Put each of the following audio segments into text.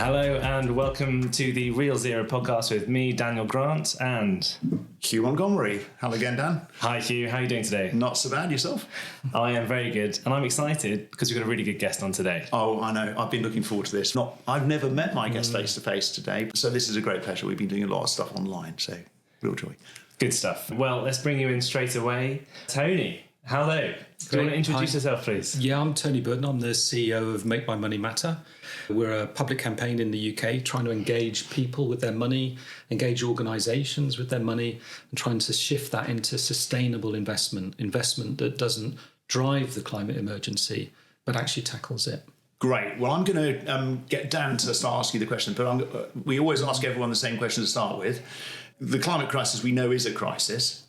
Hello and welcome to the Real Zero podcast with me, Daniel Grant, and Hugh Montgomery. Hello again, Dan. Hi Hugh, how are you doing today? Not so bad, yourself? I am very good, and I'm excited because we've got a really good guest on today. Oh, I know. I've been looking forward to this. I've never met my guest face to face today, so this is a great pleasure. We've been doing a lot of stuff online, so real joy. Good stuff. Well, let's bring you in straight away. Tony, hello. Do you want to introduce yourself, please? Yeah, I'm Tony Burdon. I'm the CEO of Make My Money Matter. We're a public campaign in the UK trying to engage people with their money, engage organisations with their money, and trying to shift that into sustainable investment that doesn't drive the climate emergency, but actually tackles it. Great. Well, I'm going to get Dan to start asking you the question, but we always ask everyone the same question to start with. The climate crisis we know is a crisis.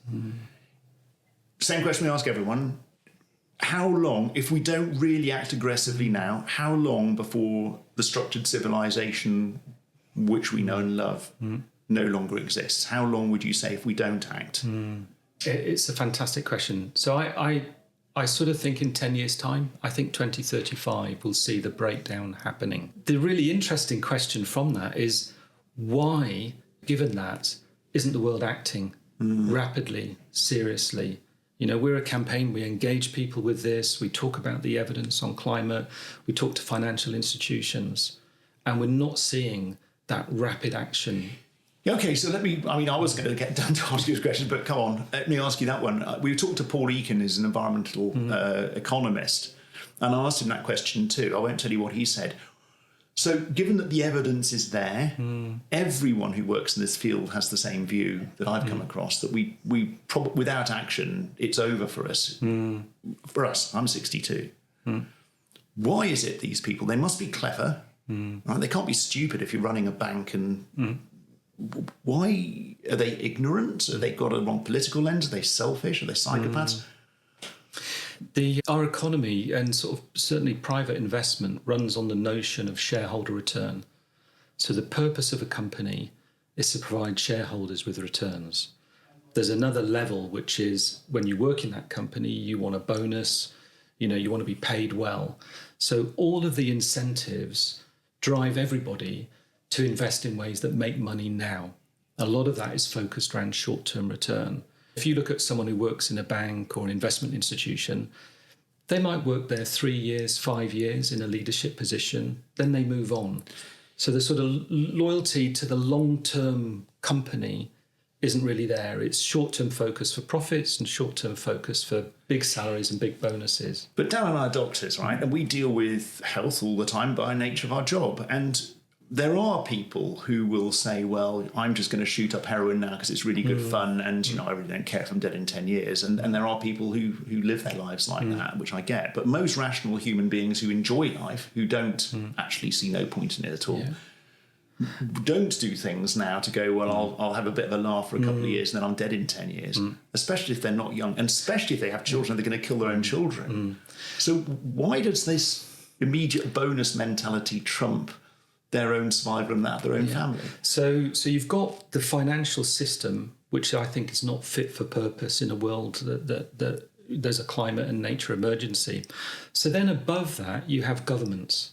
Same question we ask everyone. How long, if we don't really act aggressively now, how long before the structured civilization which we know and love no longer exists? How long would you say if we don't act? It's a fantastic question. So I sort of think in 10 years' time, I think 2035 we'll see the breakdown happening. The really interesting question from that is why, given that, isn't the world acting rapidly, seriously? You know, we're a campaign, we engage people with this, we talk about the evidence on climate, we talk to financial institutions, and we're not seeing that rapid action. Okay, so I was going to get down to ask you this question, but come on, let me ask you that one. We talked to Paul Eakin, who's an environmental economist, and I asked him that question too. I won't tell you what he said. So given that the evidence is there, everyone who works in this field has the same view that I've come across, that we probably without action, it's over for us. For us, I'm 62. Why is it these people, they must be clever, right? They can't be stupid if you're running a bank and why are they ignorant? Have they got a wrong political lens? Are they selfish? Are they psychopaths? Our economy and sort of certainly private investment runs on the notion of shareholder return. So the purpose of a company is to provide shareholders with returns. There's another level, which is when you work in that company, you want a bonus, you want to be paid well. So all of the incentives drive everybody to invest in ways that make money now. A lot of that is focused around short-term return. If you look at someone who works in a bank or an investment institution, they might work there 3 years, 5 years in a leadership position, then they move on. So the sort of loyalty to the long-term company isn't really there. It's short-term focus for profits and short-term focus for big salaries and big bonuses. But Dan and I are doctors, right? And we deal with health all the time by nature of our job. And there are people who will say, well, I'm just going to shoot up heroin now because it's really good fun and, I really don't care if I'm dead in 10 years. And there are people who live their lives like that, which I get. But most rational human beings who enjoy life, who don't actually see no point in it at all, don't do things now to go, well, I'll have a bit of a laugh for a couple of years and then I'm dead in 10 years, especially if they're not young and especially if they have children, they're going to kill their own children. So why does this immediate bonus mentality trump their own survival and that of their own family? So you've got the financial system, which I think is not fit for purpose in a world that there's a climate and nature emergency. So then above that, you have governments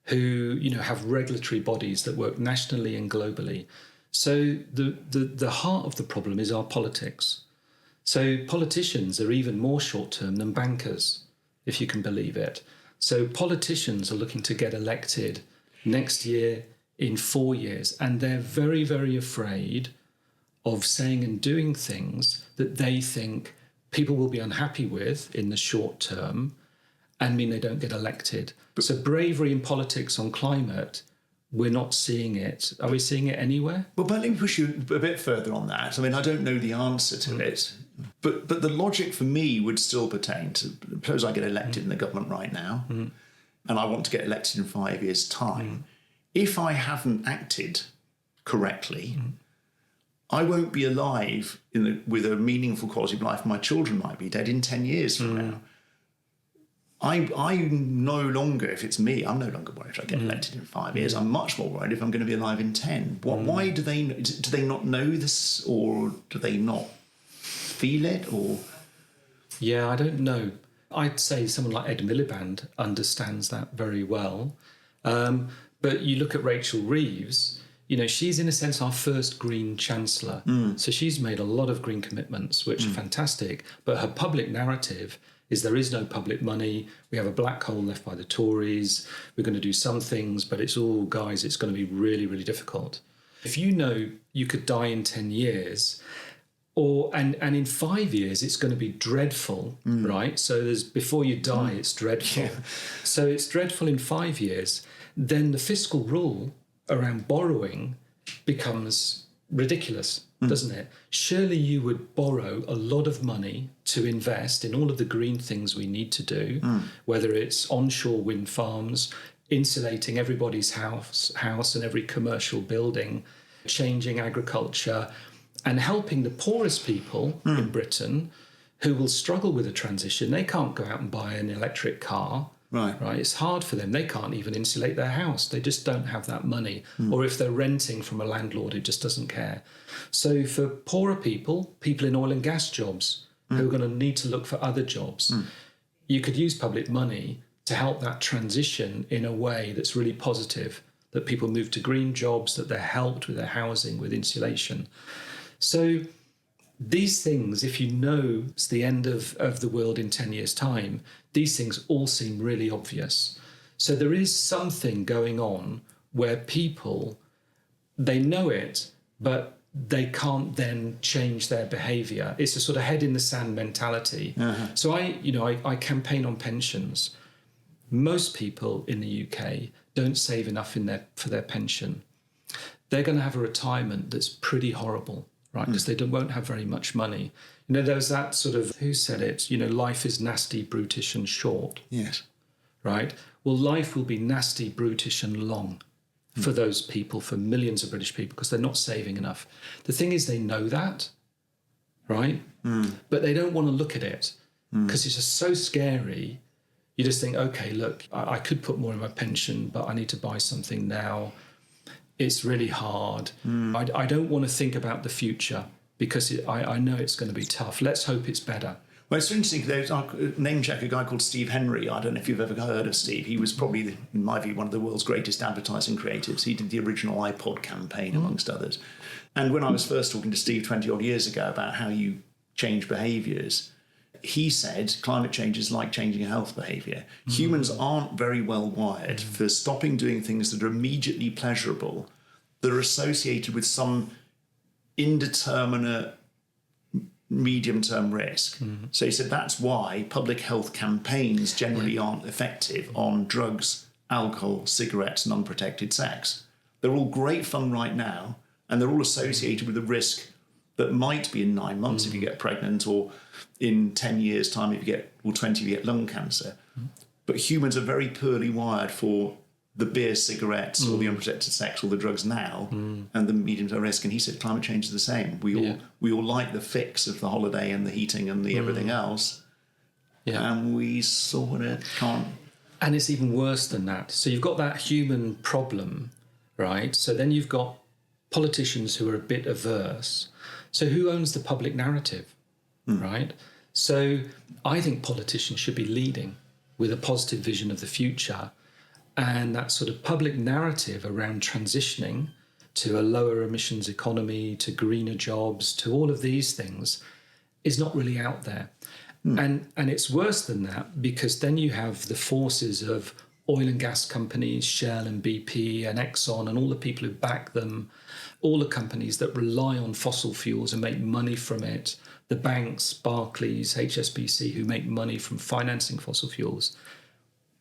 who, have regulatory bodies that work nationally and globally. So the heart of the problem is our politics. So politicians are even more short-term than bankers, if you can believe it. So politicians are looking to get elected next year, in 4 years, and they're very, very afraid of saying and doing things that they think people will be unhappy with in the short term and mean they don't get elected. So bravery in politics on climate, we're not seeing it. Are we seeing it anywhere? Well, but let me push you a bit further on that. I mean, I don't know the answer to it, but the logic for me would still pertain to, suppose I get elected in the government right now, and I want to get elected in 5 years' time. If I haven't acted correctly, I won't be alive with a meaningful quality of life. My children might be dead in 10 years from now. I'm no longer, if it's me, I'm no longer worried if I get elected in 5 years. I'm much more worried if I'm going to be alive in 10. Why do they not know this, or do they not feel it? Or Yeah, I don't know. I'd say someone like Ed Miliband understands that very well. But you look at Rachel Reeves, you know, she's in a sense our first green chancellor. So she's made a lot of green commitments, which are fantastic. But her public narrative is there is no public money. We have a black hole left by the Tories. We're going to do some things, but it's all, guys, it's going to be really, really difficult. If you know you could die in 10 years, and in 5 years it's going to be dreadful, right? So there's before you die, it's dreadful. So it's dreadful in 5 years. Then the fiscal rule around borrowing becomes ridiculous, doesn't it? Surely you would borrow a lot of money to invest in all of the green things we need to do, whether it's onshore wind farms, insulating everybody's house and every commercial building, changing agriculture, and helping the poorest people in Britain who will struggle with the transition. They can't go out and buy an electric car. Right. It's hard for them. They can't even insulate their house. They just don't have that money. Or if they're renting from a landlord who just doesn't care. So for poorer people, people in oil and gas jobs who are going to need to look for other jobs, you could use public money to help that transition in a way that's really positive, that people move to green jobs, that they're helped with their housing, with insulation. So these things, if you know it's the end of the world in 10 years' time, these things all seem really obvious. So there is something going on where people, they know it, but they can't then change their behaviour. It's a sort of head in the sand mentality. So I campaign on pensions. Most people in the UK don't save enough for their pension. They're going to have a retirement that's pretty horrible, right? Because they won't have very much money. You know, there's that sort of, who said it? You know, life is nasty, brutish and short. Yes. Right? Well, life will be nasty, brutish and long for those people, for millions of British people, because they're not saving enough. The thing is, they know that, right? But they don't want to look at it because it's just so scary. You just think, okay, look, I could put more in my pension, but I need to buy something now. It's really hard. I don't want to think about the future because I know it's going to be tough. Let's hope it's better. Well, it's interesting. There's name check a guy called Steve Henry. I don't know if you've ever heard of Steve. He was probably, in my view, one of the world's greatest advertising creatives. He did the original iPod campaign, amongst others. And when I was first talking to Steve 20-odd years ago about how you change behaviours, he said climate change is like changing health behaviour. Humans aren't very well wired for stopping doing things that are immediately pleasurable, that are associated with some indeterminate medium-term risk. So he said that's why public health campaigns generally aren't effective on drugs, alcohol, cigarettes, and unprotected sex. They're all great fun right now, and they're all associated with a risk that might be in 9 months if you get pregnant, or in 10 years' time if you get, or 20 if you get lung cancer. But humans are very poorly wired for the beer, cigarettes, or the unprotected sex, or the drugs now, and the medium-term risk. And he said climate change is the same. We all like the fix of the holiday and the heating and the everything else, and we sort of can't. And it's even worse than that. So you've got that human problem, right? So then you've got politicians who are a bit averse. So who owns the public narrative, right? So I think politicians should be leading with a positive vision of the future. And that sort of public narrative around transitioning to a lower emissions economy, to greener jobs, to all of these things is not really out there. And it's worse than that, because then you have the forces of oil and gas companies, Shell and BP and Exxon and all the people who back them, all the companies that rely on fossil fuels and make money from it, the banks, Barclays, HSBC, who make money from financing fossil fuels.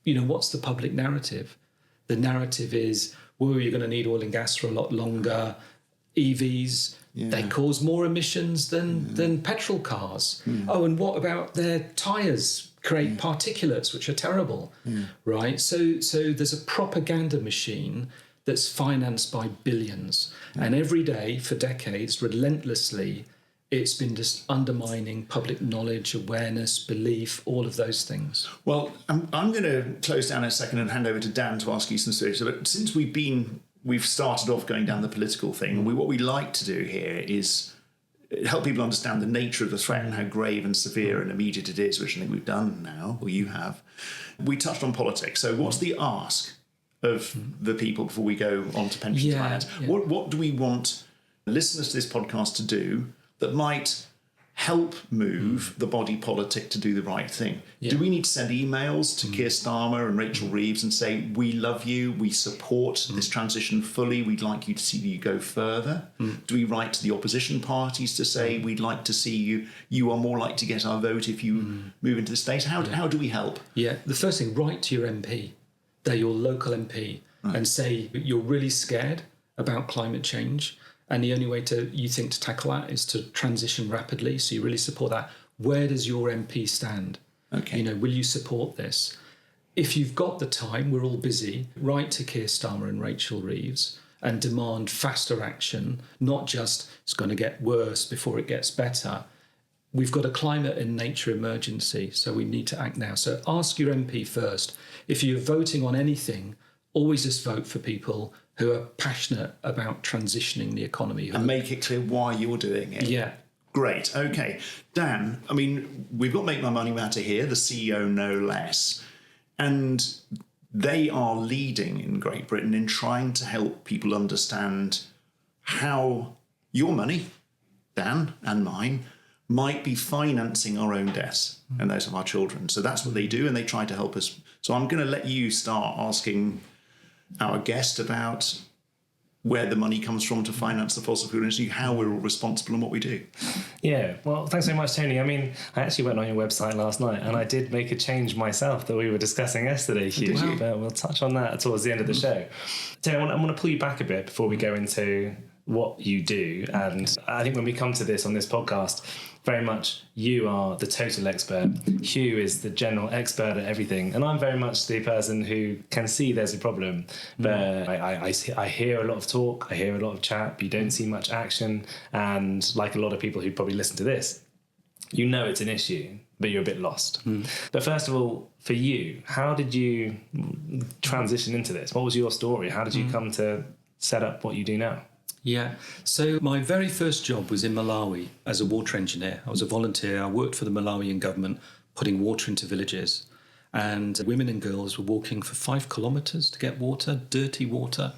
You know, what's the public narrative? The narrative is, well, you're going to need oil and gas for a lot longer. EVs, they cause more emissions than petrol cars. Oh, and what about their tyres? Create particulates, which are terrible, right? So there's a propaganda machine that's financed by billions. And every day for decades, relentlessly, it's been just undermining public knowledge, awareness, belief, all of those things. Well, I'm going to close down in a second and hand over to Dan to ask you some stories. But since we've started off going down the political thing, what we like to do here is help people understand the nature of the threat and how grave and severe and immediate it is, which I think we've done now, or you have. We touched on politics. So what's the ask of the people before we go on to pensions finance. Yeah. What do we want listeners to this podcast to do that might help move the body politic to do the right thing? Do we need to send emails to Keir Starmer and Rachel Reeves and say, we love you, we support this transition fully, we'd like you to see you go further? Do we write to the opposition parties to say, we'd like to see you are more likely to get our vote if you move into the state? How do we help? Yeah, the first thing, write to your MP. They're your local MP, and say you're really scared about climate change, and the only way you think to tackle that is to transition rapidly, so you really support that. Where does your MP stand? Okay. Will you support this? If you've got the time, we're all busy, write to Keir Starmer and Rachel Reeves and demand faster action, not just it's going to get worse before it gets better. We've got a climate and nature emergency, so we need to act now. So ask your MP first. If you're voting on anything, always just vote for people who are passionate about transitioning the economy. And make it clear why you're doing it. Yeah. Great. Okay. Dan, I mean, we've got Make My Money Matter here, the CEO no less. And they are leading in Great Britain in trying to help people understand how your money, Dan and mine, might be financing our own deaths and those of our children. So that's what they do, and they try to help us. So I'm going to let you start asking our guest about where the money comes from to finance the fossil fuel industry, how we're all responsible and what we do. Yeah, well, thanks so much, Tony. I mean, I actually went on your website last night and I did make a change myself that we were discussing yesterday, Hugh. Did you? But we'll touch on that towards the end of the show. Tony, I want to pull you back a bit before we go into what you do. And I think when we come to this on this podcast, very much you are the total expert. Hugh is the general expert at everything. And I'm very much the person who can see there's a problem. But I hear a lot of talk, I hear a lot of chat, but you don't see much action. And like a lot of people who probably listen to this, you know it's an issue, but you're a bit lost. But first of all, for you, how did you transition into this? What was your story? How did you come to set up what you do now? Yeah. So my very first job was in Malawi as a water engineer. I was a volunteer. I worked for the Malawian government, putting water into villages. And women and girls were walking for 5 kilometres to get water, dirty water.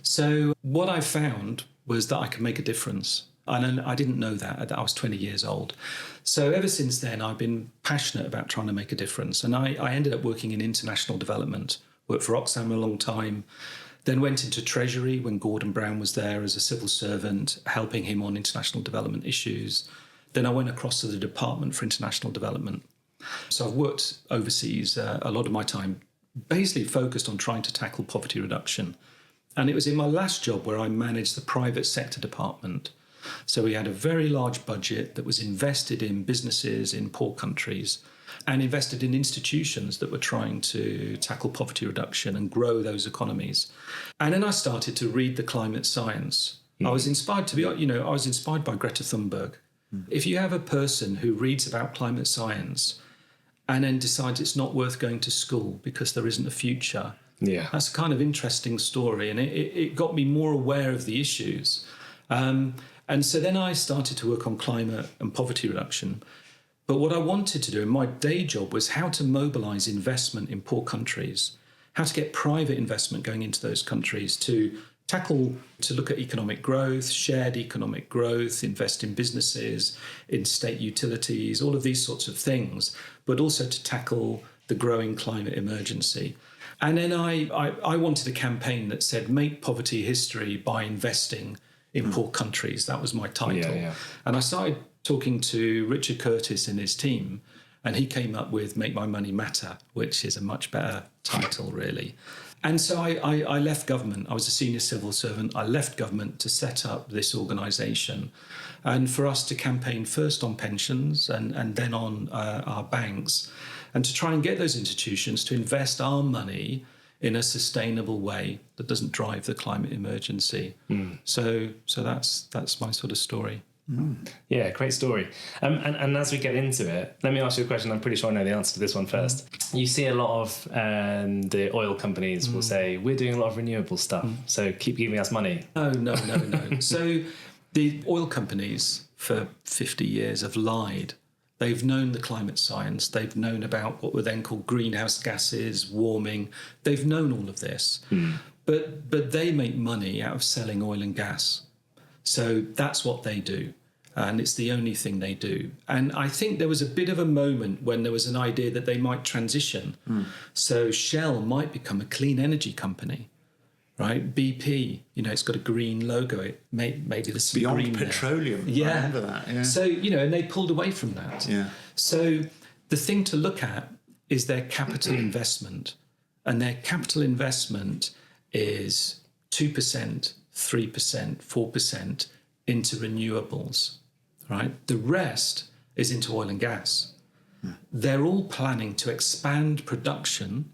So what I found was that I could make a difference. And I didn't know that. I was 20 years old. So ever since then, I've been passionate about trying to make a difference. And I ended up working in international development, worked for Oxfam a long time, then went into Treasury when Gordon Brown was there as a civil servant, helping him on international development issues. Then I went across to the Department for International Development. So I've worked overseas a lot of my time, basically focused on trying to tackle poverty reduction. And it was in my last job where I managed the private sector department. So we had a very large budget that was invested in businesses in poor countries and invested in institutions that were trying to tackle poverty reduction and grow those economies. And then I started to read the climate science. I was inspired I was inspired by Greta Thunberg. If you have a person who reads about climate science and then decides it's not worth going to school because there isn't a future, that's a kind of interesting story. And it got me more aware of the issues. And so then I started to work on climate and poverty reduction. But what I wanted to do in my day job was how to mobilise investment in poor countries, how to get private investment going into those countries to look at economic growth, shared economic growth, invest in businesses, in state utilities, all of these sorts of things, but also to tackle the growing climate emergency. And then I wanted a campaign that said, make poverty history by investing in poor countries. That was my title. And I started talking to Richard Curtis and his team, and he came up with Make My Money Matter, which is a much better title, really. And so I left government. I was a senior civil servant. I left government to set up this organisation and for us to campaign first on pensions and then on our banks, and to try and get those institutions to invest our money in a sustainable way that doesn't drive the climate emergency. So that's my sort of story. Yeah, great story. And as we get into it, let me ask you a question. I'm pretty sure I know the answer to this one first. You see a lot of the oil companies will say, we're doing a lot of renewable stuff, so keep giving us money. No. So the oil companies for 50 years have lied They've known the climate science. They've known about what were then called greenhouse gases, warming. They've known all of this. But they make money out of selling oil and gas. So that's what they do. And it's the only thing they do. And I think there was a bit of a moment when there was an idea that they might transition. So Shell might become a clean energy company, right? BP, it's got a green logo. Maybe there's some Beyond green Petroleum. there. I remember that. Yeah. So, and they pulled away from that. Yeah. So the thing to look at is their capital investment. And their capital investment is 2%, 3%, 4% into renewables, right? The rest is into oil and gas. They're all planning to expand production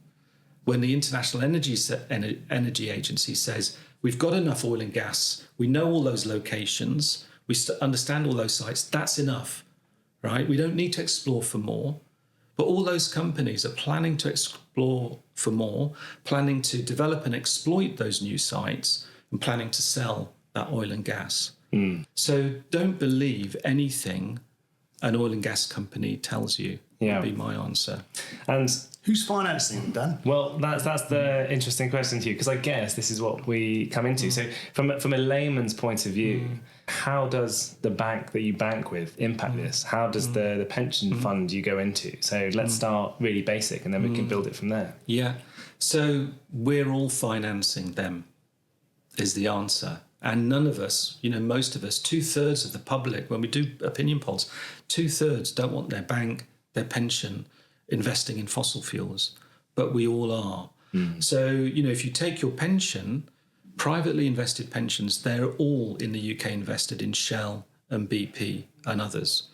when the International Energy Agency says, we've got enough oil and gas, we know all those locations, we understand all those sites, that's enough, right? We don't need to explore for more. But all those companies are planning to explore for more, planning to develop and exploit those new sites, and planning to sell that oil and gas. So don't believe anything an oil and gas company tells you, would be my answer. And who's financing them, Dan? well, that's the interesting question to you, because I guess this is what we come into. So from a layman's point of view, how does the bank that you bank with impact this? How does the pension fund you go into? So let's start really basic, and then we can build it from there. Yeah. So we're all financing them, is the answer. And none of us, most of us, 2/3 of the public, when we do opinion polls, 2/3 don't want their bank, their pension, investing in fossil fuels. But we all are. So, if you take your pension, privately invested pensions, they're all in the UK invested in Shell and BP and others.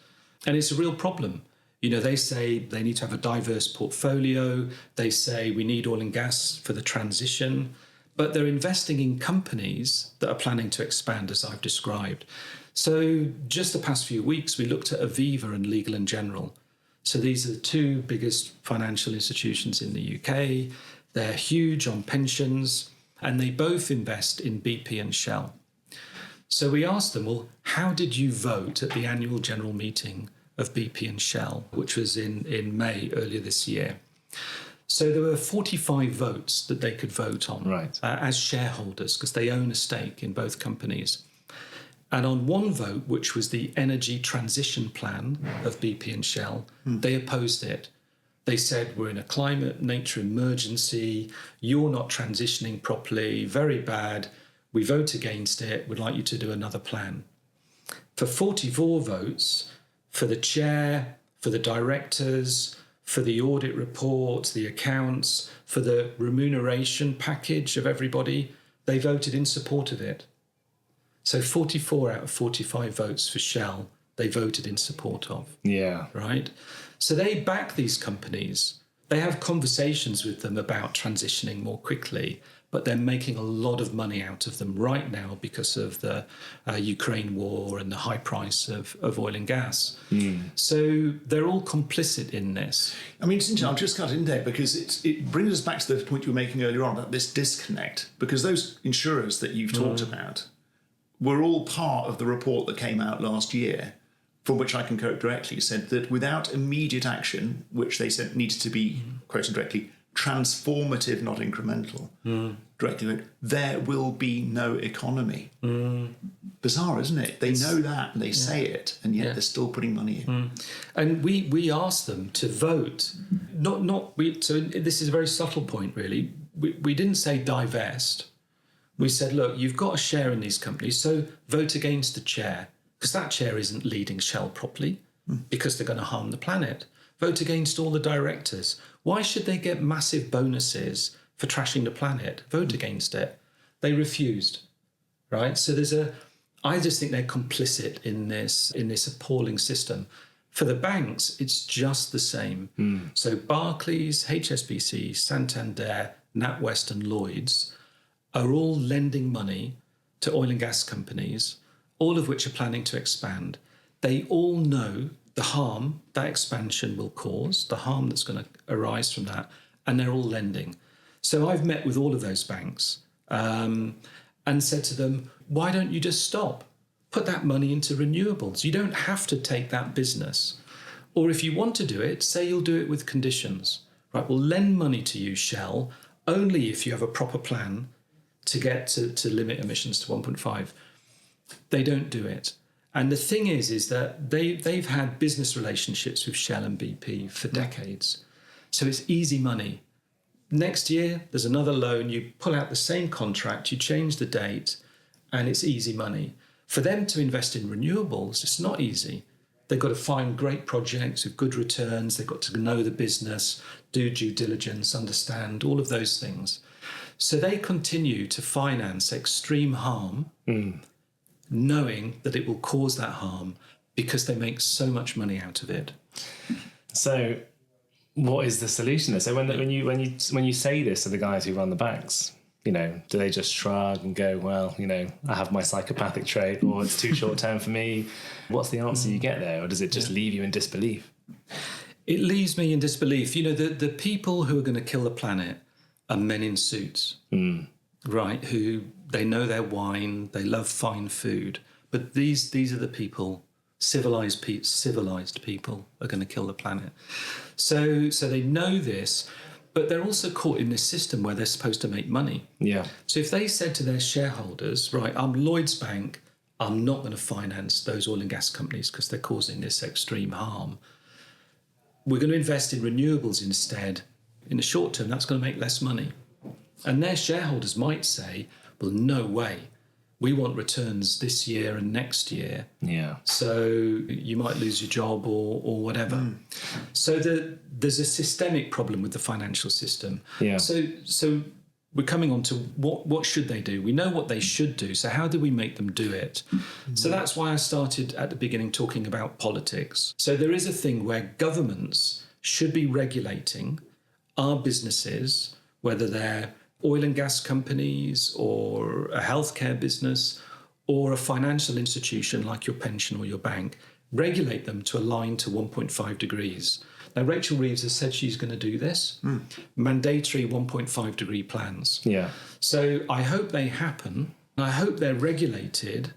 And it's a real problem. They say they need to have a diverse portfolio. They say we need oil and gas for the transition. But they're investing in companies that are planning to expand, as I've described. So just the past few weeks, we looked at Aviva and Legal & General. So these are the two biggest financial institutions in the UK. They're huge on pensions, and they both invest in BP and Shell. So we asked them, well, how did you vote at the annual general meeting of BP and Shell, which was in May earlier this year? So there were 45 votes that they could vote on as shareholders, because they own a stake in both companies. And on one vote, which was the energy transition plan of BP and Shell, they opposed it. They said, we're in a climate nature emergency, you're not transitioning properly, very bad, we vote against it, we'd like you to do another plan. For 44 votes, for the chair, for the directors, for the audit reports, the accounts, for the remuneration package of everybody, they voted in support of it. So 44 out of 45 votes for Shell, they voted in support of. Yeah. Right? So they back these companies. They have conversations with them about transitioning more quickly, but they're making a lot of money out of them right now because of the Ukraine war and the high price of oil and gas. So they're all complicit in this. I mean, it's interesting. I'll just cut in there because it brings us back to the point you were making earlier on about this disconnect, because those insurers that you've talked about were all part of the report that came out last year, from which I can quote directly, said that without immediate action, which they said needed to be, quoting directly, transformative, not incremental, directly, there will be no economy. Bizarre, isn't it? They know that and they say it, and yet they're still putting money in. And we asked them to vote. So this is a very subtle point, really. We didn't say divest. We said, look, you've got a share in these companies, so vote against the chair, because that chair isn't leading Shell properly, because they're going to harm the planet. Vote against all the directors. Why should they get massive bonuses for trashing the planet? Vote against it. They refused, right? So I just think they're complicit in this appalling system. For the banks, it's just the same. So Barclays, HSBC, Santander, NatWest and Lloyds are all lending money to oil and gas companies, all of which are planning to expand. They all know the harm that expansion will cause, the harm that's going to arise from that, and they're all lending. So I've met with all of those banks and said to them, why don't you just stop? Put that money into renewables. You don't have to take that business. Or if you want to do it, say you'll do it with conditions. Right, we'll lend money to you, Shell, only if you have a proper plan to get to limit emissions to 1.5. They don't do it. And the thing is that they've had business relationships with Shell and BP for decades. So it's easy money. Next year, there's another loan. You pull out the same contract, you change the date, and it's easy money. For them to invest in renewables, it's not easy. They've got to find great projects with good returns. They've got to know the business, do due diligence, understand all of those things. So they continue to finance extreme harm, knowing that it will cause that harm because they make so much money out of it. So what is the solution there? So when you say this to the guys who run the banks, you know, do they just shrug and go, well, you know, I have my psychopathic trait, or it's too short term for me? What's the answer you get there? Or does it just leave you in disbelief? It leaves me in disbelief. You know, the people who are going to kill the planet are men in suits, right? Who they know their wine, they love fine food. But these are the people, civilized people are going to kill the planet. So they know this. But they're also caught in this system where they're supposed to make money. Yeah. So if they said to their shareholders, right, I'm Lloyds Bank, I'm not going to finance those oil and gas companies because they're causing this extreme harm. We're going to invest in renewables instead. In the short term, that's going to make less money. And their shareholders might say, well, no way. We want returns this year and next year. Yeah. So you might lose your job or whatever. So there's a systemic problem with the financial system. Yeah. So we're coming on to what should they do? We know what they should do. So how do we make them do it? So that's why I started at the beginning talking about politics. So there is a thing where governments should be regulating our businesses, whether they're oil and gas companies or a healthcare business or a financial institution like your pension or your bank, regulate them to align to 1.5 degrees. Now, Rachel Reeves has said she's going to do this, mandatory 1.5 degree plans. Yeah. So I hope they happen. And I hope they're regulated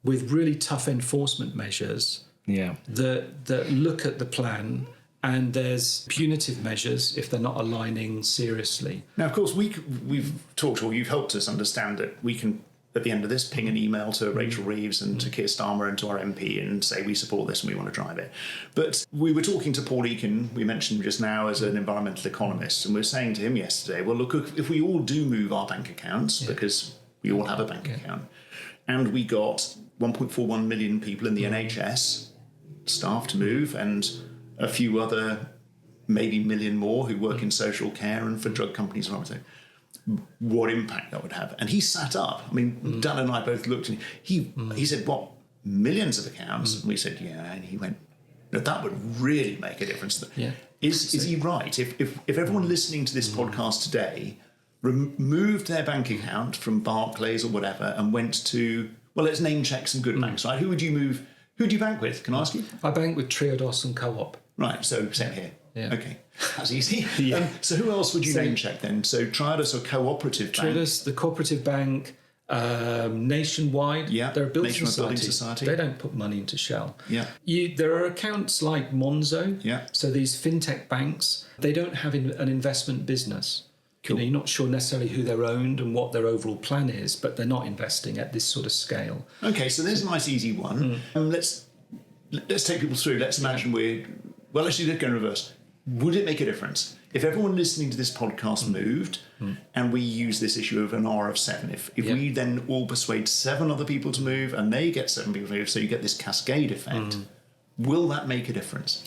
with really tough enforcement measures that look at the plan. And there's punitive measures if they're not aligning seriously. Now, of course, we've talked, or you've helped us understand that we can, at the end of this, ping an email to Rachel Reeves and to Keir Starmer and to our MP and say we support this and we want to drive it. But we were talking to Paul Eakin, we mentioned just now, as an environmental economist, and we were saying to him yesterday, well, look, if we all do move our bank accounts, because we all have a bank account, and we got 1.41 million people in the NHS staff to move, and a few other, maybe million more who work in social care and for drug companies and everything, what impact that would have. And he sat up. I mean, Dan and I both looked and he said, what, millions of accounts? And we said, yeah. And he went, no, that would really make a difference. Yeah. Is he right? If everyone listening to this podcast today removed their bank account from Barclays or whatever and went to, well, let's name check some good banks, right? Who do you bank with? Can I ask you? I bank with Triodos and Co-op. Right, so same here. Yeah. Okay, that's easy. So who else would you name check then? So Triodos or Cooperative Bank? Triodos, the Cooperative Bank, Nationwide. Yeah, they're a building society. They don't put money into Shell. Yeah. There are accounts like Monzo. Yeah. So these fintech banks, they don't have an investment business. Cool. You know, you're not sure necessarily who they're owned and what their overall plan is, but they're not investing at this sort of scale. Okay, so there's a nice easy one. Let's take people through. Let's imagine let's go in reverse. Would it make a difference if everyone listening to this podcast moved and we use this issue of an R of 7? If we then all persuade 7 other people to move and they get 7 people to move, so you get this cascade effect, will that make a difference?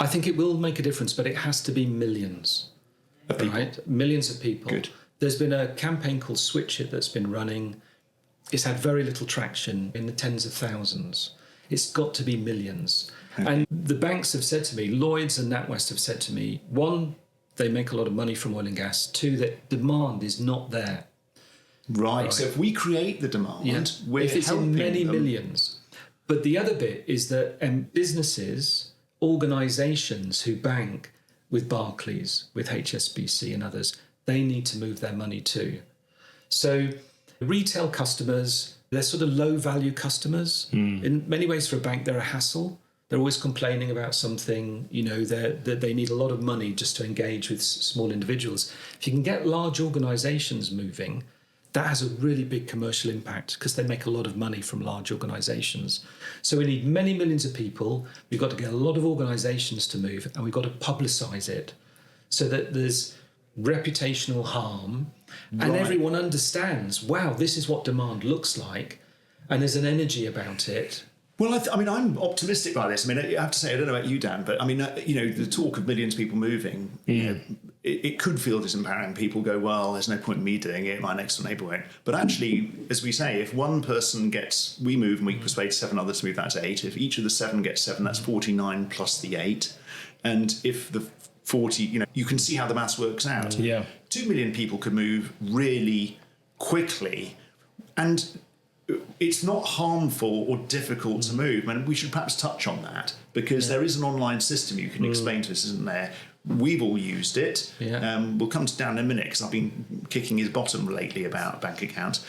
I think it will make a difference, but it has to be millions. Of people. Right? Millions of people. Good. There's been a campaign called Switch It that's been running. It's had very little traction, in the tens of thousands. It's got to be millions. Okay. And the banks have said to me, Lloyds and NatWest have said to me, 1, they make a lot of money from oil and gas. 2, that demand is not there. Right. So if we create the demand, we're if it's in many millions. But the other bit is that businesses, organisations who bank with Barclays, with HSBC and others, they need to move their money too. So retail customers, they're sort of low-value customers. In many ways for a bank, they're a hassle. They're always complaining about something, that they need a lot of money just to engage with small individuals. If you can get large organisations moving, that has a really big commercial impact because they make a lot of money from large organisations. So we need many millions of people. We've got to get a lot of organisations to move, and we've got to publicise it so that there's reputational harm and everyone understands, wow, this is what demand looks like, and there's an energy about it. Well, I'm optimistic by this. I have to say, I don't know about you, Dan, but the talk of millions of people moving, it could feel disempowering. People go, well, there's no point in me doing it, my next door neighbour won't. But actually, as we say, if one person we move and we persuade 7 others to move, that's 8. If each of the 7 gets 7, that's 49 plus the 8. And if the 40, you can see how the maths works out. Yeah. 2 million people could move really quickly, and it's not harmful or difficult to move. And we should perhaps touch on that, because there is an online system you can explain to us, isn't there? We've all used it. Yeah. We'll come to Dan in a minute, because I've been kicking his bottom lately about bank accounts.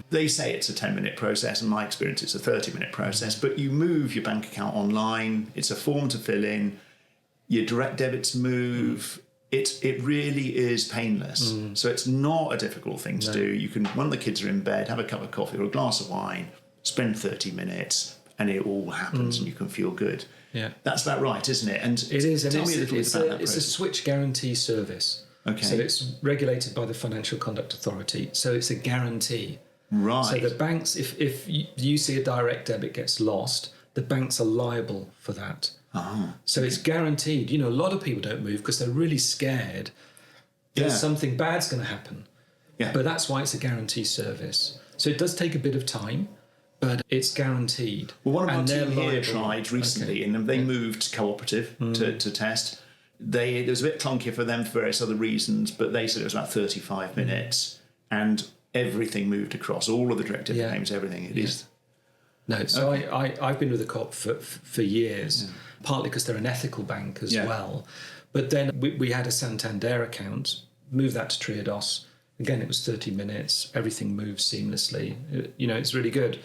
They say it's a 10-minute process. In my experience, it's a 30-minute process. But you move your bank account online. It's a form to fill in. Your direct debits move. It really is painless. So it's not a difficult thing to do. You can, when the kids are in bed, have a cup of coffee or a glass of wine, spend 30 minutes, and it all happens and you can feel good. Yeah. That's about right, isn't it? And it is. Tell me a little bit about that It's process. a switch guarantee service. Okay. So it's regulated by the Financial Conduct Authority. So it's a guarantee. Right. So the banks, if you see a direct debit gets lost, the banks are liable for that. So it's guaranteed. A lot of people don't move because they're really scared that something bad's going to happen. Yeah. But that's why it's a guarantee service. So it does take a bit of time, but it's guaranteed. Well, one of our And team they're here liable. tried recently, and they moved cooperative to test. It was a bit clunkier for them for various other reasons, but they said it was about 35 minutes, and everything moved across, all of the direct debit payments, everything. It is. No, so I've been with the co-op for years, partly because they're an ethical bank as well. But then we had a Santander account, moved that to Triodos. Again, it was 30 minutes. Everything moves seamlessly. It's really good.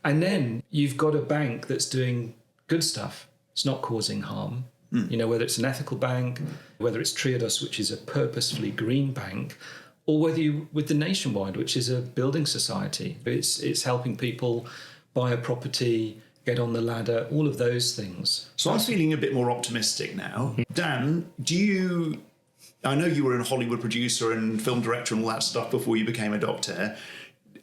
And then you've got a bank that's doing good stuff. It's not causing harm. Whether it's an ethical bank, whether it's Triodos, which is a purposefully green bank, or whether you with the Nationwide, which is a building society. It's helping people buy a property, get on the ladder, all of those things. So I'm feeling a bit more optimistic now. Dan, I know you were a Hollywood producer and film director and all that stuff before you became a doctor.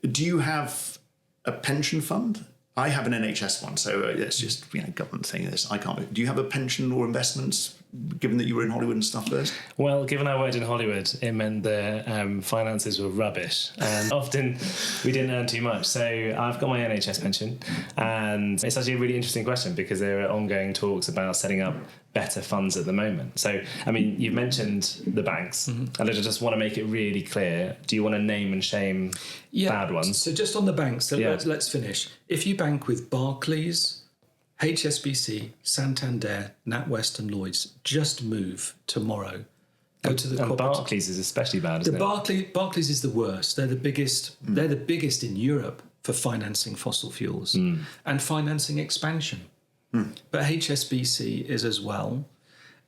Do you have a pension fund? I have an NHS one, so it's just government thing. I can't. Do you have a pension or investments, given that you were in Hollywood and stuff first? Well, given I worked in Hollywood, it meant the finances were rubbish, and often we didn't earn too much. So I've got my NHS pension, and it's actually a really interesting question because there are ongoing talks about setting up better funds at the moment. So, you've mentioned the banks, and I just want to make it really clear. Do you want to name and shame bad ones? So just on the banks, let's finish. If you bank with Barclays, HSBC, Santander, NatWest and Lloyds, just move tomorrow. Go to the and corporate. Barclays is especially bad, isn't it? Barclays is the worst. They're the biggest. They're the biggest in Europe for financing fossil fuels and financing expansion. But HSBC is as well.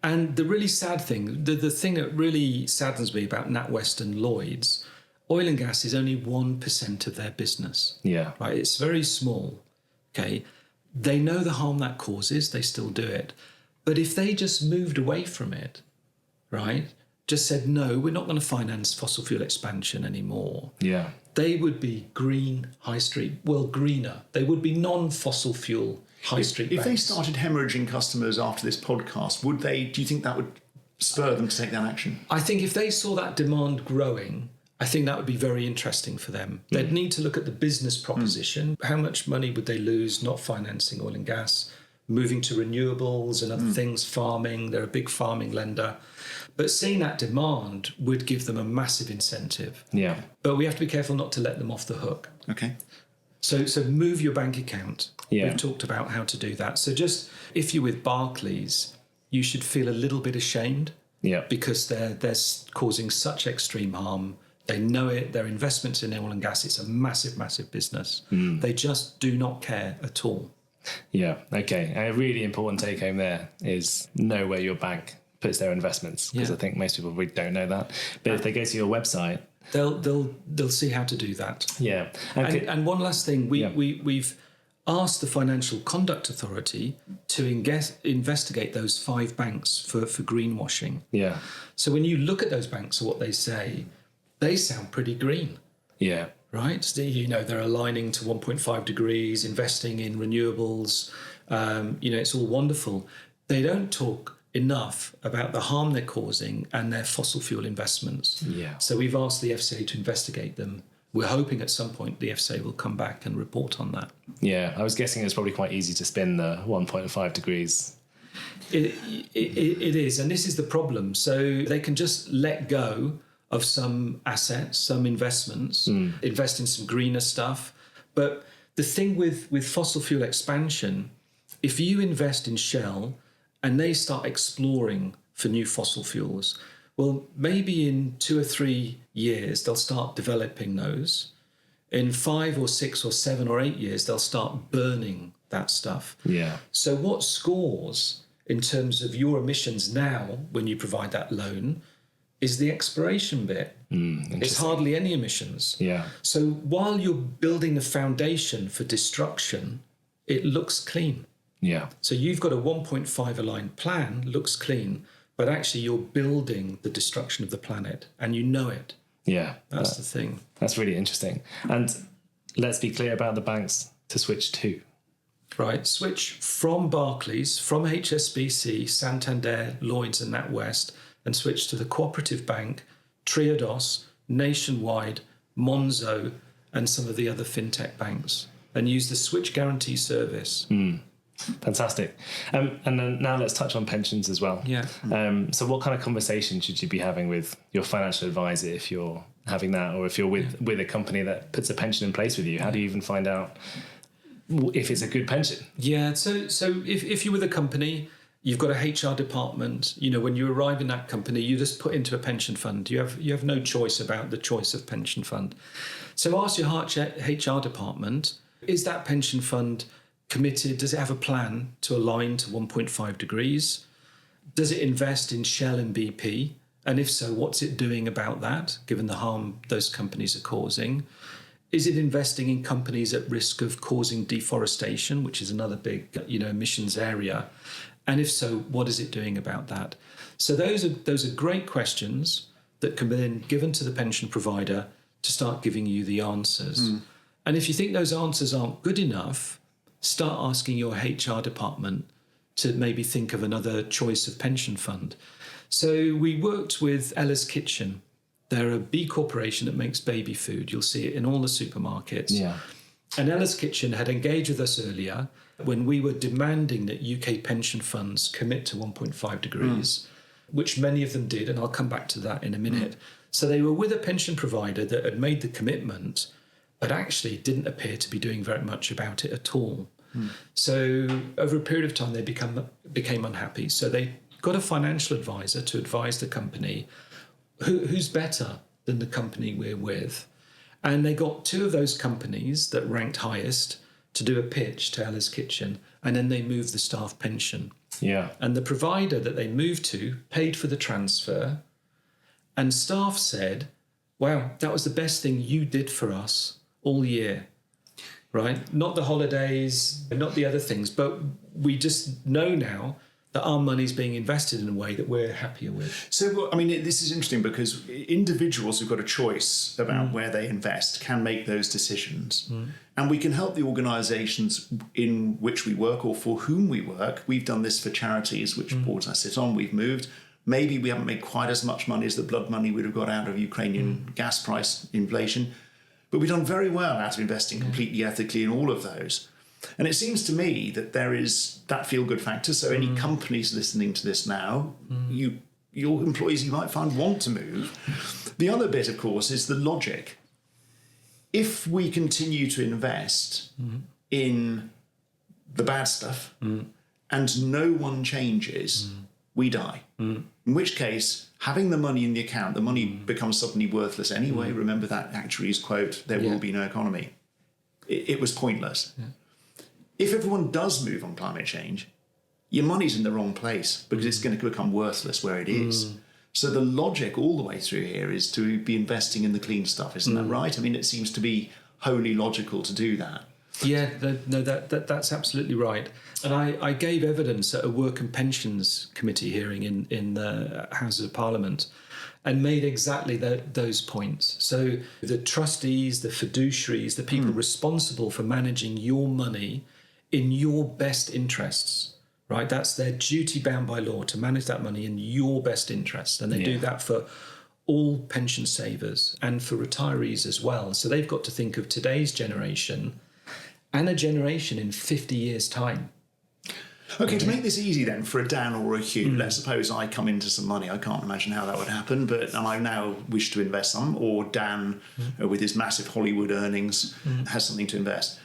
And the really sad thing, the thing that really saddens me about NatWest and Lloyds, oil and gas is only 1% of their business. Yeah. Right. It's very small. Okay. They know the harm that causes. They still do it. But if they just moved away from it, right, just said, no, we're not going to finance fossil fuel expansion anymore. Yeah. They would be green high street, well, greener. They would be non-fossil fuel high street If they banks. started hemorrhaging customers after this podcast, do you think that would spur them to take that action? I think if they saw that demand growing, I think that would be very interesting for them. They'd need to look at the business proposition. How much money would they lose not financing oil and gas, moving to renewables and other things, farming? They're a big farming lender. But seeing that demand would give them a massive incentive. Yeah. But we have to be careful not to let them off the hook. Okay. So move your bank account. Yeah. We've talked about how to do that. So just if you're with Barclays, you should feel a little bit ashamed. Yeah. Because they're causing such extreme harm. They know it. Their investments in oil and gas, it's a massive, massive business. They just do not care at all. Yeah. Okay. A really important take home there is know where your bank puts their investments, because I think most people really don't know that. But if they go to your website, they'll see how to do that. Yeah. And one last thing, we've asked the Financial Conduct Authority to investigate those 5 banks for greenwashing. Yeah. So when you look at those banks or what they say, they sound pretty green. Yeah. Right? So, they're aligning to 1.5 degrees, investing in renewables. It's all wonderful. They don't talk enough about the harm they're causing and their fossil fuel investments. Yeah. So we've asked the FCA to investigate them. We're hoping at some point the FCA will come back and report on that. Yeah. I was guessing it's probably quite easy to spin the 1.5 degrees. It is. And this is the problem. So they can just let go of some assets, some investments, invest in some greener stuff. But the thing with fossil fuel expansion, if you invest in Shell and they start exploring for new fossil fuels, well, maybe in 2 or 3 years, they'll start developing those. In 5 or 6 or 7 or 8 years, they'll start burning that stuff. Yeah. So what scores in terms of your emissions now when you provide that loan is the exploration bit. It's hardly any emissions. Yeah. So while you're building the foundation for destruction, it looks clean. Yeah. So you've got a 1.5 aligned plan, looks clean, but actually you're building the destruction of the planet and you know it. Yeah. That's the thing. That's really interesting. And let's be clear about the banks to switch to. Right. Switch from Barclays, from HSBC, Santander, Lloyds and NatWest, and switch to the Cooperative Bank, Triodos, Nationwide, Monzo, and some of the other fintech banks, and use the switch guarantee service. Fantastic. And then now let's touch on pensions as well. Yeah. So what kind of conversation should you be having with your financial advisor if you're having that, or if you're with a company that puts a pension in place with you? How do you even find out if it's a good pension? Yeah. So if you're with a company, you've got a HR department. When you arrive in that company, you just put into a pension fund. You have no choice about the choice of pension fund. So ask your HR department, is that pension fund committed? Does it have a plan to align to 1.5 degrees? Does it invest in Shell and BP? And if so, what's it doing about that, given the harm those companies are causing? Is it investing in companies at risk of causing deforestation, which is another big, emissions area? And if so, what is it doing about that? So those are great questions that can be then given to the pension provider to start giving you the answers. And if you think those answers aren't good enough, start asking your HR department to maybe think of another choice of pension fund. So we worked with Ella's Kitchen. They're a B corporation that makes baby food. You'll see it in all the supermarkets. Yeah. And Ella's Kitchen had engaged with us earlier when we were demanding that UK pension funds commit to 1.5 degrees, which many of them did, and I'll come back to that in a minute. So they were with a pension provider that had made the commitment, but actually didn't appear to be doing very much about it at all. So over a period of time, they became unhappy. So they got a financial advisor to advise the company who's better than the company we're with. And they got 2 of those companies that ranked highest to do a pitch to Ella's Kitchen, and then they moved the staff pension. Yeah. And the provider that they moved to paid for the transfer, and staff said, wow, that was the best thing you did for us all year, right? Not the holidays, not the other things, but we just know now that our money's being invested in a way that we're happier with. So, this is interesting because individuals who've got a choice about where they invest can make those decisions. And we can help the organisations in which we work or for whom we work. We've done this for charities, which boards I sit on, we've moved. Maybe we haven't made quite as much money as the blood money we'd have got out of Ukrainian gas price inflation. But we've done very well out of investing completely ethically in all of those. And it seems to me that there is that feel-good factor. So any companies listening to this now, your employees you might find want to move. The other bit, of course, is the logic. If we continue to invest in the bad stuff and no one changes, we die. In which case, having the money in the account, the money becomes suddenly worthless anyway. Remember that actuary's quote, there will be no economy. It was pointless. if everyone does move on climate change, your money's in the wrong place because it's going to become worthless where it is. So the logic all the way through here is to be investing in the clean stuff, isn't that right? I mean, it seems to be wholly logical to do that. Yeah, that's absolutely right. And I gave evidence at a Work and Pensions Committee hearing in the Houses of Parliament and made exactly those points. So the trustees, the fiduciaries, the people responsible for managing your money in your best interests, right? That's their duty bound by law to manage that money in your best interests. And they do that for all pension savers and for retirees as well. So they've got to think of today's generation and a generation in 50 years' time. Okay, to make this easy then for a Dan or a Hugh, let's suppose I come into some money. I can't imagine how that would happen, and I now wish to invest some, or Dan, with his massive Hollywood earnings, has something to invest.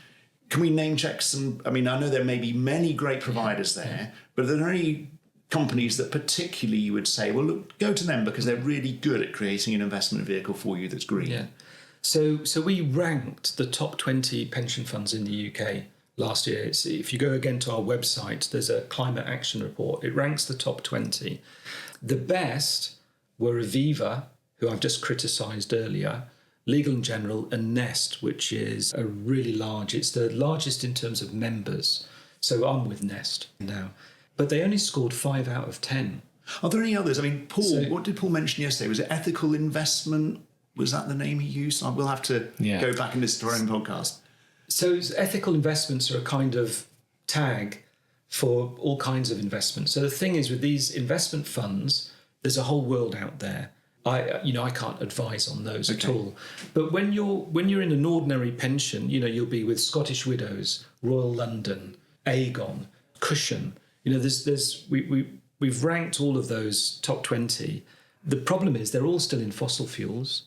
Can we name check some? I mean, I know there may be many great providers there, but are there any companies that particularly you would say, well, look, go to them because they're really good at creating an investment vehicle for you that's green? Yeah. So we ranked the top 20 pension funds in the UK last year. If you go again to our website, there's a climate action report. It ranks the top 20. The best were Aviva, who I've just criticised earlier, Legal & General, and Nest, which is a really large, it's the largest in terms of members. So I'm with Nest now. But they only scored 5 out of 10. Are there any others? I mean, Paul, what did Paul mention yesterday? Was it ethical investment? Was that the name he used? We'll have to go back and listen to our own podcast. So ethical investments are a kind of tag for all kinds of investments. So the thing is, with these investment funds, there's a whole world out there. I can't advise on those at all. But when you're in an ordinary pension, you'll be with Scottish Widows, Royal London, Aegon, Cushion. We've ranked all of those top 20. The problem is they're all still in fossil fuels.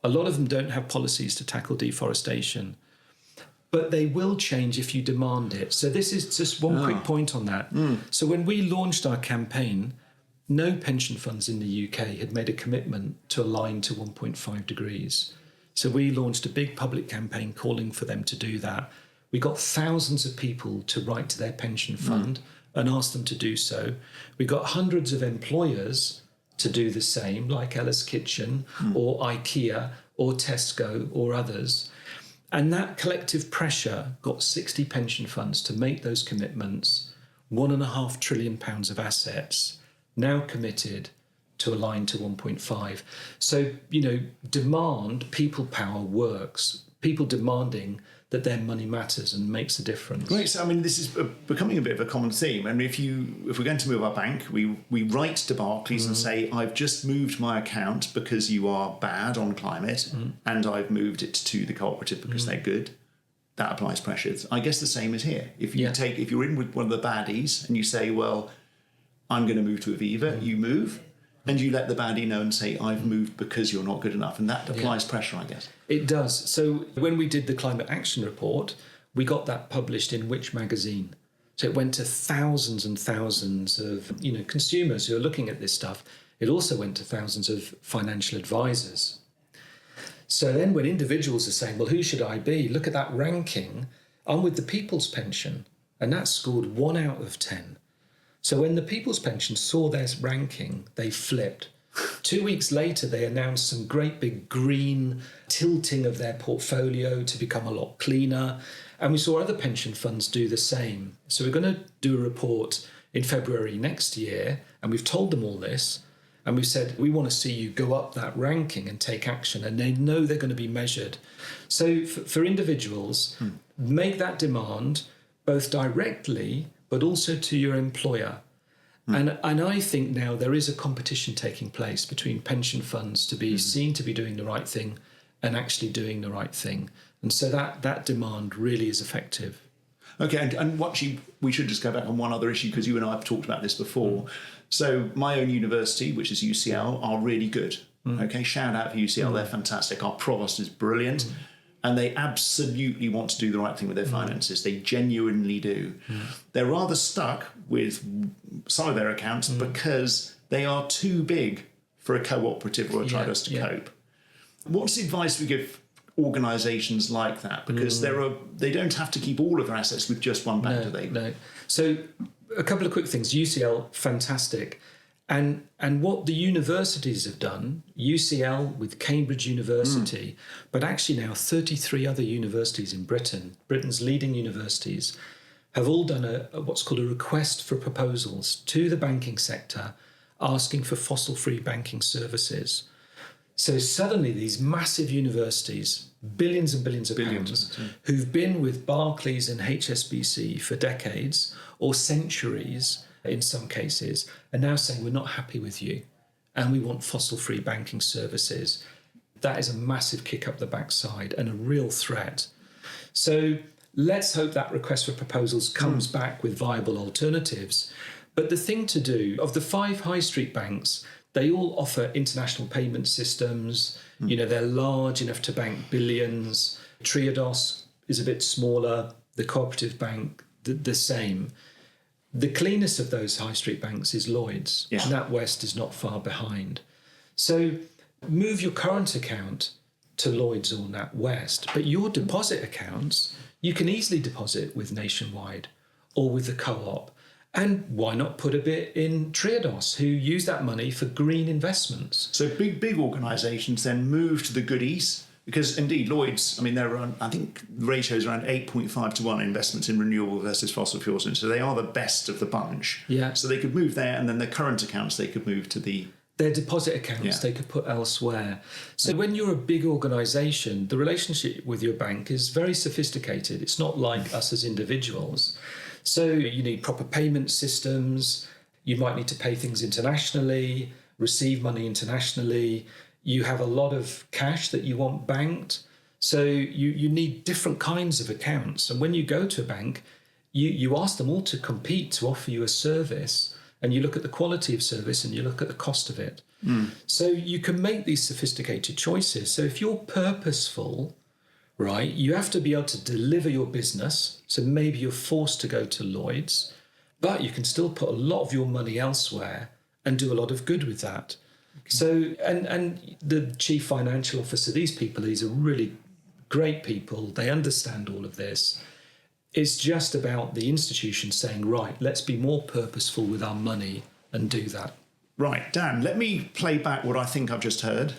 A lot of them don't have policies to tackle deforestation. But they will change if you demand it. So this is just one quick point on that. So when we launched our campaign, no pension funds in the UK had made a commitment to align to 1.5 degrees. So we launched a big public campaign calling for them to do that. We got thousands of people to write to their pension fund and ask them to do so. We got hundreds of employers to do the same, like Ella's Kitchen or IKEA or Tesco or others. And that collective pressure got 60 pension funds to make those commitments, £1.5 trillion of assets, now committed to align to 1.5. So, demand, people power works. People demanding that their money matters and makes a difference. Great. So, I mean, this is becoming a bit of a common theme. And if we're going to move our bank, we write to Barclays and say, I've just moved my account because you are bad on climate, and I've moved it to the cooperative because they're good. That applies pressures. I guess the same is here. If you're in with one of the baddies and you say, well, I'm going to move to Aviva, you move. And you let the baddie know and say, I've moved because you're not good enough. And that applies pressure, I guess. It does. So when we did the climate action report, we got that published in Which magazine? So it went to thousands and thousands of consumers who are looking at this stuff. It also went to thousands of financial advisors. So then when individuals are saying, well, who should I be? Look at that ranking. I'm with the People's Pension. And that scored 1 out of 10. So when the People's Pension saw their ranking, they flipped. 2 weeks later, they announced some great big green tilting of their portfolio to become a lot cleaner. And we saw other pension funds do the same. So we're going to do a report in February next year. And we've told them all this. And we've said, we want to see you go up that ranking and take action. And they know they're going to be measured. So for individuals, make that demand both directly but also to your employer. And I think now there is a competition taking place between pension funds to be seen to be doing the right thing and actually doing the right thing. And so that demand really is effective. Okay, and we should just go back on one other issue because you and I have talked about this before. So my own university, which is UCL, are really good. Okay, shout out for UCL, they're fantastic. Our provost is brilliant. And they absolutely want to do the right thing with their finances. They genuinely do. They're rather stuck with some of their accounts because they are too big for a cooperative or a trust to cope. What's the advice we give organisations like that? Because they don't have to keep all of their assets with just one bank, do they? No. So a couple of quick things. UCL, fantastic. And what the universities have done, UCL with Cambridge University, but actually now 33 other universities in Britain, Britain's leading universities, have all done what's called a request for proposals to the banking sector, asking for fossil-free banking services. So suddenly these massive universities, billions and billions of pounds, who've been with Barclays and HSBC for decades or centuries in some cases, are now saying we're not happy with you and we want fossil-free banking services. That is a massive kick up the backside and a real threat. So let's hope that request for proposals comes back with viable alternatives. But the thing to do, of the 5 high street banks, they all offer international payment systems. They're large enough to bank billions. Triodos is a bit smaller. The Cooperative Bank, the same. The cleanest of those high street banks is Lloyds. Yeah. NatWest is not far behind. So move your current account to Lloyds or NatWest, but your deposit accounts, you can easily deposit with Nationwide or with the Co-op. And why not put a bit in Triodos, who use that money for green investments? So big organisations then move to the goodies, because indeed Lloyds, they're around, I think the ratio is around 8.5 to 1 investments in renewable versus fossil fuels, and so they are the best of the bunch. Yeah. So they could move there, and then their current accounts they could move to their deposit accounts they could put elsewhere. So when you're a big organisation, the relationship with your bank is very sophisticated. It's not like us as individuals. So you need proper payment systems. You might need to pay things internationally, receive money internationally. You have a lot of cash that you want banked. So you need different kinds of accounts. And when you go to a bank, you ask them all to compete to offer you a service. And you look at the quality of service and you look at the cost of it. So you can make these sophisticated choices. So if you're purposeful, right, you have to be able to deliver your business. So maybe you're forced to go to Lloyds, but you can still put a lot of your money elsewhere and do a lot of good with that. Okay. So, and the chief financial officer, these are really great people. They understand all of this. It's just about the institution saying, right, let's be more purposeful with our money and do that. Right, Dan, let me play back what I think I've just heard.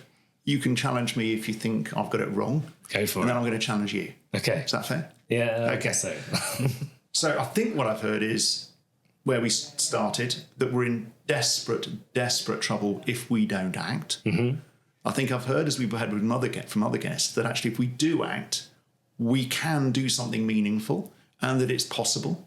You can challenge me if you think I've got it wrong. Go for it. And then I'm going to challenge you. Okay. Is that fair? Yeah, I Okay. guess so. So I think what I've heard is where we started, that we're in desperate trouble if we don't act. Mm-hmm. I think I've heard, as we've had from other guests, that actually if we do act, we can do something meaningful and that it's possible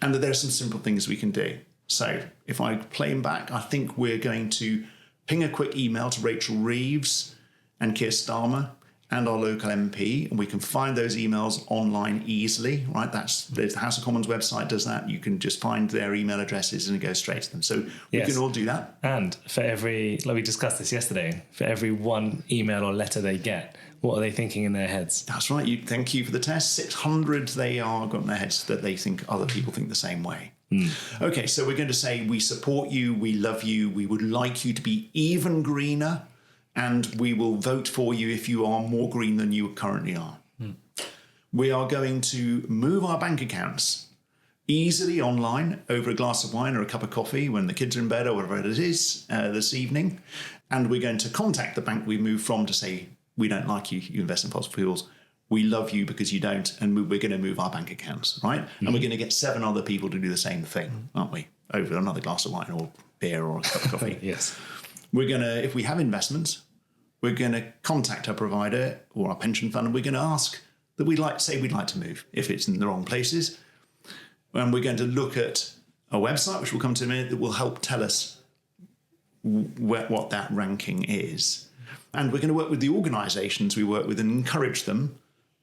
and that there are some simple things we can do. So if I play him back, I think we're going to ping a quick email to Rachel Reeves and Keir Starmer and our local MP, and we can find those emails online easily, right? There's the House of Commons website does that. You can just find their email addresses and it goes straight to them. So we can all do that. And for every, like we discussed this yesterday, for every one email or letter they get, what are they thinking in their heads? That's right. Thank you for the test. 600 they are got in their heads that they think other people think the same way. Okay, so we're going to say we support you, we love you, we would like you to be even greener, and we will vote for you if you are more green than you currently are. We are going to move our bank accounts easily online over a glass of wine or a cup of coffee when the kids are in bed or whatever it is this evening. And we're going to contact the bank we moved from to say, we don't like you, you invest in fossil fuels. We love you because you don't, and we're going to move our bank accounts, right? Mm-hmm. And we're going to get 7 other people to do the same thing, aren't we? Over another glass of wine or beer or a cup of coffee. Yes. We're going to, if we have investments, we're going to contact our provider or our pension fund, and we're going to ask that we'd like to move if it's in the wrong places. And we're going to look at a website, which we'll come to in a minute, that will help tell us what that ranking is. And we're going to work with the organisations we work with and encourage them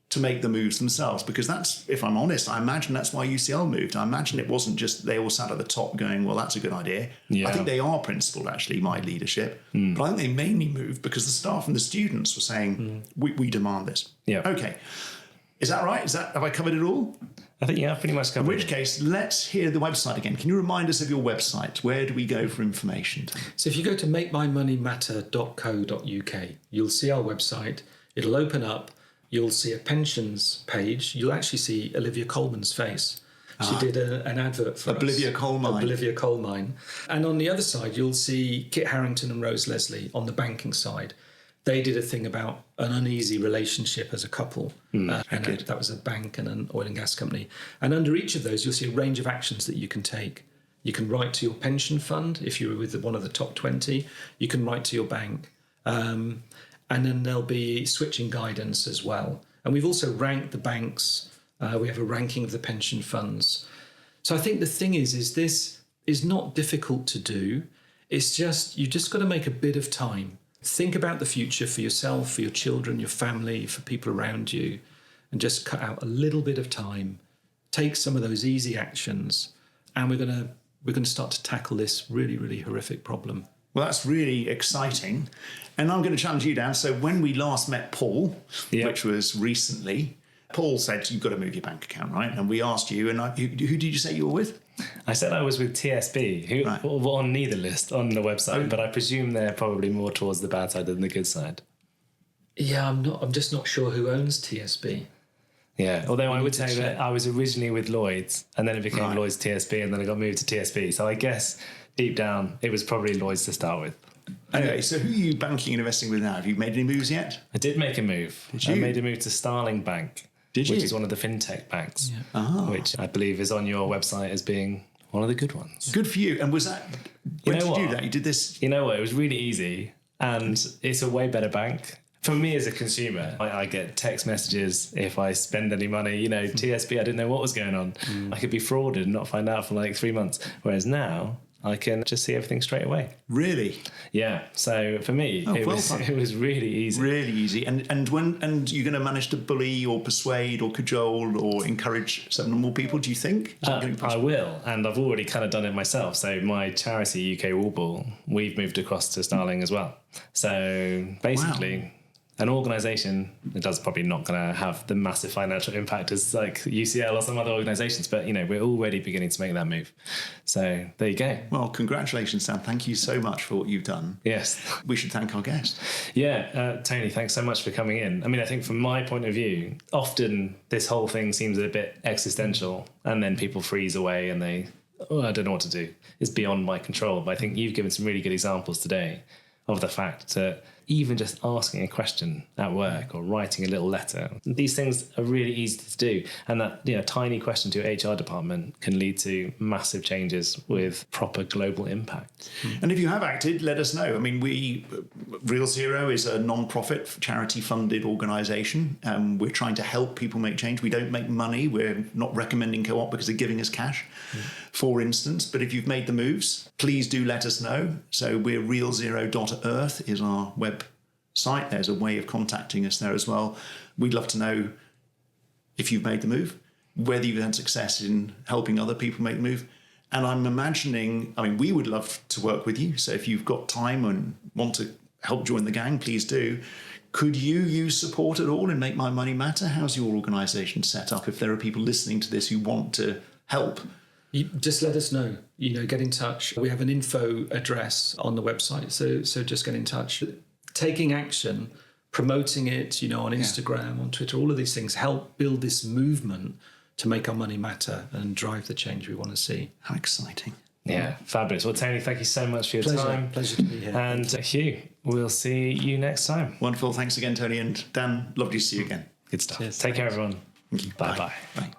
to make the moves themselves, because that's, if I'm honest, I imagine that's why UCL moved. I imagine it wasn't just they all sat at the top going, well, that's a good idea. Yeah. I think they are principled, actually, my leadership. But I think they mainly moved because the staff and the students were saying, we demand this. Yeah. Okay. Is that right? Have I covered it all? I think, yeah, pretty much covered it. In which case, let's hear the website again. Can you remind us of your website? Where do we go for information? So if you go to makemymoneymatter.co.uk, you'll see our website. It'll open up. You'll see a pensions page. You'll actually see Olivia Colman's face. She did an advert for Olivia Colmine. Olivia Colmine. And on the other side, you'll see Kit Harington and Rose Leslie on the banking side. They did a thing about an uneasy relationship as a couple. And that was a bank and an oil and gas company. And under each of those, you'll see a range of actions that you can take. You can write to your pension fund if you're with one of the top 20. You can write to your bank. And then there'll be switching guidance as well. And we've also ranked the banks. We have a ranking of the pension funds. So I think the thing is this is not difficult to do. It's just, you just got to make a bit of time. Think about the future for yourself, for your children, your family, for people around you, and just cut out a little bit of time. Take some of those easy actions, and we're going to start to tackle this really, really horrific problem. Well, that's really exciting. And I'm going to challenge you, Dan. So when we last met Paul, which was recently, Paul said, you've got to move your bank account, right? And we asked you, and who did you say you were with? I said I was with TSB, who were on neither list on the website, but I presume they're probably more towards the bad side than the good side. Yeah, I'm just not sure who owns TSB. Yeah, although I would say that I was originally with Lloyds, and then it became Lloyds TSB, and then I got moved to TSB. So I guess deep down, it was probably Lloyds to start with. Anyway, so who are you banking and investing with now? Have you made any moves yet? I did make a move. Did you? I made a move to Starling Bank. Which is one of the fintech banks, which I believe is on your website as being one of the good ones. Good for you. And was that, when did you do that? You did this? You know what? It was really easy, and it's a way better bank. For me as a consumer, I get text messages if I spend any money. TSB, I didn't know what was going on. I could be frauded and not find out for like 3 months. Whereas now, I can just see everything straight away. Really? Yeah. So for me, it was really easy. Really easy. And you're going to manage to bully or persuade or cajole or encourage some more people, do you think? I will. And I've already kind of done it myself. So my charity, UK Wallball, we've moved across to Starling as well. So basically... An organisation, it does probably not going to have the massive financial impact as like UCL or some other organisations, but we're already beginning to make that move. So there you go. Well, congratulations, Sam. Thank you so much for what you've done. Yes. We should thank our guest. Yeah, Tony, thanks so much for coming in. I mean, I think from my point of view, often this whole thing seems a bit existential, and then people freeze away and I don't know what to do. It's beyond my control. But I think you've given some really good examples today of the fact that even just asking a question at work or writing a little letter, these things are really easy to do. And that tiny question to your HR department can lead to massive changes with proper global impact. And if you have acted, let us know. I mean, Real Zero is a non-profit, charity-funded organisation. We're trying to help people make change. We don't make money. We're not recommending Co-op because they're giving us cash, for instance. But if you've made the moves, please do let us know. So we're realzero.earth is our website. There's a way of contacting us there as well. We'd love to know if you've made the move, whether you've had success in helping other people make the move. And I'm imagining, we would love to work with you. So if you've got time and want to help join the gang, please do. Could you use support at all in Make My Money Matter? How's your organisation set up if there are people listening to this who want to help? You just let us know, get in touch. We have an info address on the website. So just get in touch. Taking action, promoting it, on Instagram, on Twitter, all of these things help build this movement to make our money matter and drive the change we want to see. How exciting. Yeah, fabulous. Well, Tony, thank you so much for your time. Pleasure to be here. And Hugh, we'll see you next time. Wonderful. Thanks again, Tony. And Dan, lovely to see you again. Good stuff. Cheers. Take care, everyone. Thank you. Bye-bye. Bye.